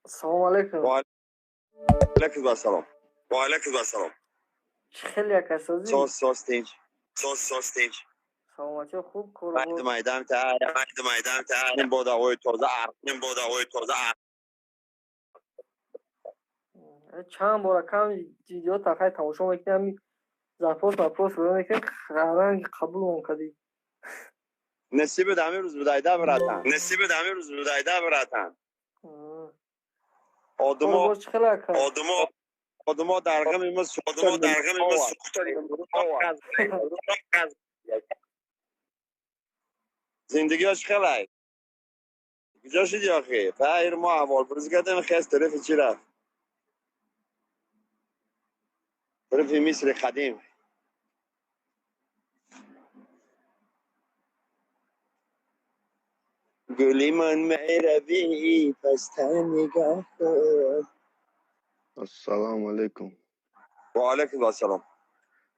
Assalomu alaykum. Va alaykum assalom. Va alaykum assalom. چه خیلی کسازی؟ So'z tinch. So'z tinch. سلامتی خوب Mayda کارو maydam ta. Nim bodag'oy toza ar. چند بار کم ویدیو تاخیر تماشا میکنم زفاف مفروض رو میکنم خران قبول کردی Nasib dami ruz budayda biratan. Nasib dami ruz budayda biratan. کارو باش خیلی کم Odamo darg'im emas, زندگیش خلای. کجا شدی آخه؟ فایر ما اول برزگادم خیست طرف چی رفت؟ طرف مصر قدیم. گلی من میروی پس نگاه کن. السلام علیکم. و علیکم السلام.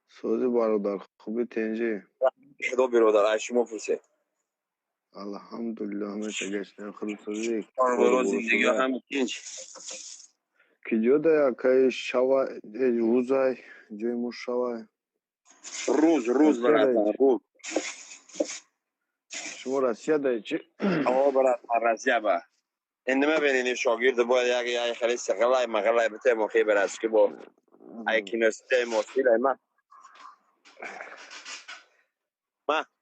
سوزی برادر خوبی تنجی؟ خدا برادر شما پرسه. الحمدلله همیشه گشتن خود سوزی. برای زندگی هم کنچ. کجا دیا که شوا روزای جای مو شوای. روز برادر روز. شما راسیا دایی چی؟ برادر راسیا با. اندمه بینید شاگرد باید یک خیلی سقلای مغلای بته مخی برست که با ایکینسته موسیله ما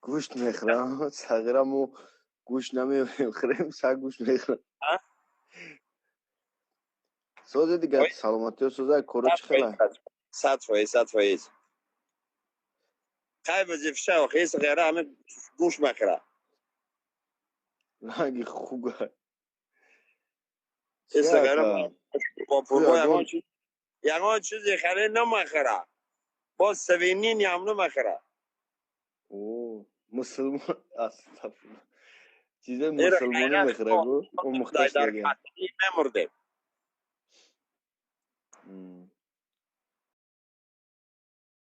گوشت میخرم سقیرمو گوشت نمیخریم سگ گوشت میخرم. سوزی دیگه سلامتی و سوزی کارو چی خیلی؟ 100%. خیلی وظیفه و خیلی سقیره همه گوشت میخره. رنگی خوبه. این سقیره با پروا یگان چیزی خیلی نمیخره. با سوینین یامنو میخره. اوه مسلمان استغفرالله. چیز مسلمانی میخره گو اون مختص دیگه. نمرده.